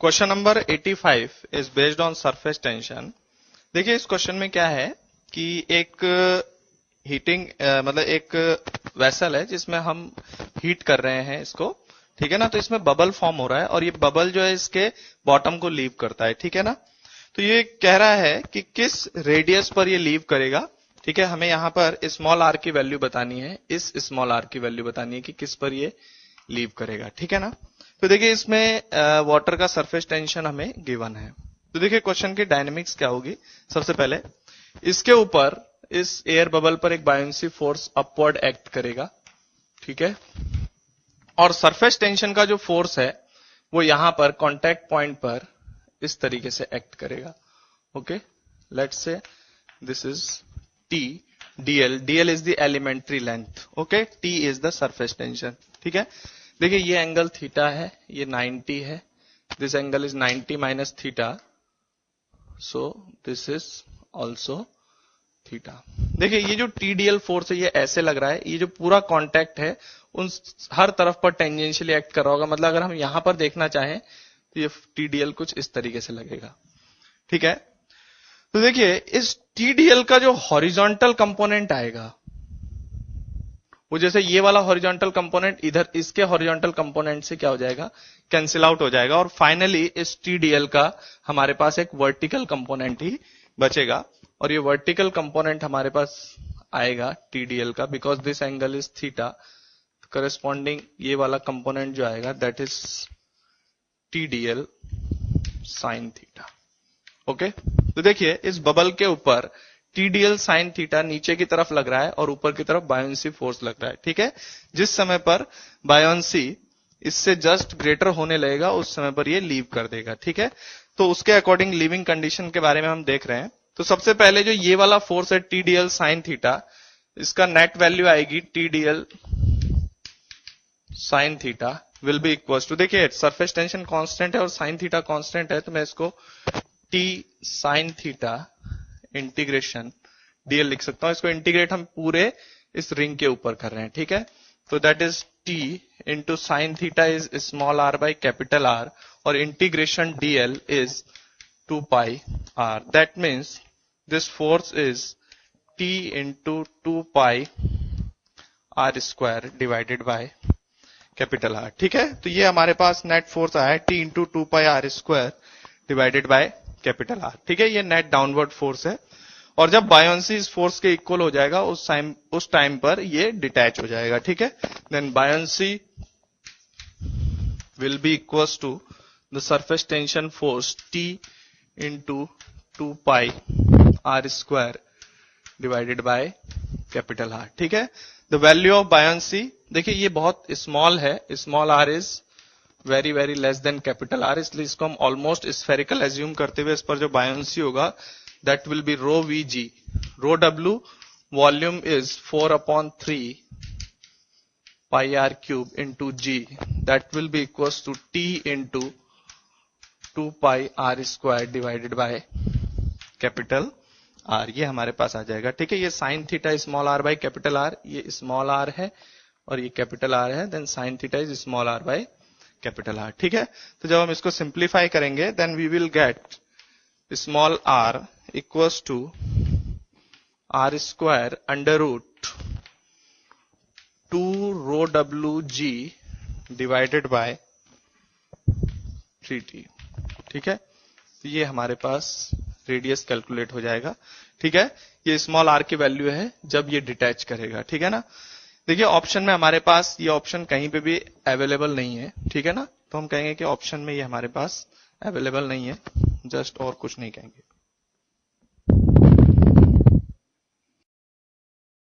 Question number 85 is based on surface tension. देखिए इस question में क्या है कि एक हीटिंग मतलब एक वेसल है जिसमें हम हीट कर रहे हैं इसको, ठीक है ना। तो इसमें बबल फॉर्म हो रहा है और ये बबल जो है इसके बॉटम को लीव करता है, ठीक है ना। तो ये कह रहा है कि किस रेडियस पर ये लीव करेगा, ठीक है। हमें यहाँ पर स्मॉल आर की वैल्यू बतानी है, इस स्मॉल आर की वैल्यू बतानी है कि किस पर ये लीव करेगा, ठीक है ना। तो देखिए इसमें वाटर का सरफेस टेंशन हमें गिवन है। तो देखिए क्वेश्चन की डायनेमिक्स क्या होगी। सबसे पहले इसके ऊपर इस एयर बबल पर एक बायोंसी फोर्स अपवर्ड एक्ट करेगा, ठीक है। और सरफेस टेंशन का जो फोर्स है वो यहां पर कांटेक्ट पॉइंट पर इस तरीके से एक्ट करेगा। Okay, let's say this is T D L, D L is the elementary length, okay, T is the surface tension, ठीक है। देखिए ये एंगल थीटा है, ये 90 है, this angle is 90 minus theta, so this is also theta. देखिए ये जो टीडीएल फोर्स है ये ऐसे लग रहा है, ये जो पूरा कांटेक्ट है उन हर तरफ पर टेंजेंशियली एक्ट कर रहा होगा। मतलब अगर हम यहां पर देखना चाहें तो ये टीडीएल कुछ इस तरीके से लगेगा, ठीक है। तो देखिए इस टीडीएल का जो हॉरिजॉन्टल कंपोनेंट आएगा वो जैसे ये वाला हॉरिजॉन्टल कंपोनेंट इधर इसके हॉरिजॉन्टल कंपोनेंट से क्या हो जाएगा, कैंसिल आउट हो जाएगा। और फाइनली इस टीडीएल का हमारे पास एक वर्टिकल कंपोनेंट ही बचेगा और ये वर्टिकल कंपोनेंट हमारे पास आएगा टीडीएल का, because this angle is theta. Corresponding ये वाला कंपोनेंट जो आएगा that is TDL sine theta. Okay, तो देखिए इस बबल के ऊपर टीडीएल साइन थीटा नीचे की तरफ लग रहा है और ऊपर की तरफ बायोंसी फोर्स लग रहा है, ठीक है। जिस समय पर बायोंसी इससे जस्ट ग्रेटर होने लगेगा उस समय पर ये लीव कर देगा, ठीक है। तो उसके अकॉर्डिंग लीविंग कंडीशन के बारे में हम देख रहे हैं। तो सबसे पहले जो ये वाला फोर्स है टीडीएल साइन थीटा, इसका नेट वैल्यू आएगी T D L sine theta will be equal to, देखिए सरफेस टेंशन कांस्टेंट है और साइन थीटा कांस्टेंट है, तो मैं इसको T sine theta integration D L लिख सकता हूं। इसको इंटीग्रेट हम पूरे इस रिंग के ऊपर कर रहे हैं, ठीक है। तो that is T into sine theta is small r by capital R और integration dl is 2 pi r. That means this force is T into 2 pi are square divided by capital R, ठीक है। तो ये हमारे पास net force आया है T into 2 pi are square divided by capital R, ठीक है। ये नेट डाउनवर्ड फोर्स है और जब बायोंसी इस फोर्स के इक्वल हो जाएगा उस टाइम पर ये डिटैच हो जाएगा, ठीक है। Then buoyancy will be equals to the surface tension force T into 2 pi are square divided by capital R, ठीक है। द वैल्यू ऑफ बायोंसी, देखिए ये बहुत स्मॉल है, small R is very very less than capital R, इसलिए इसको हम almost spherical assume करते हुए इस पर जो बायोंसी होगा that will be rho V G. Rho W volume is 4/3 pi R cube into G, that will be equals to T into 2 pi are square divided by capital R. ये हमारे पास आ जाएगा, ठीक है। ये sine theta small R by capital R, ये small R है और ये कैपिटल आर है, then sine theta is small R by capital R, ठीक है। तो जब हम इसको सिंप्लीफाई करेंगे then we will get small R equals to R square under root 2 rho W G divided by 3t, ठीक है। तो ये हमारे पास रेडियस कैलकुलेट हो जाएगा, ठीक है। ये स्मॉल आर की वैल्यू है जब ये डिटैच करेगा, ठीक है ना। देखिए ऑप्शन में हमारे पास ये ऑप्शन कहीं पे भी अवेलेबल नहीं है, ठीक है ना। तो हम कहेंगे कि ऑप्शन में ये हमारे पास अवेलेबल नहीं है, जस्ट और कुछ नहीं कहेंगे।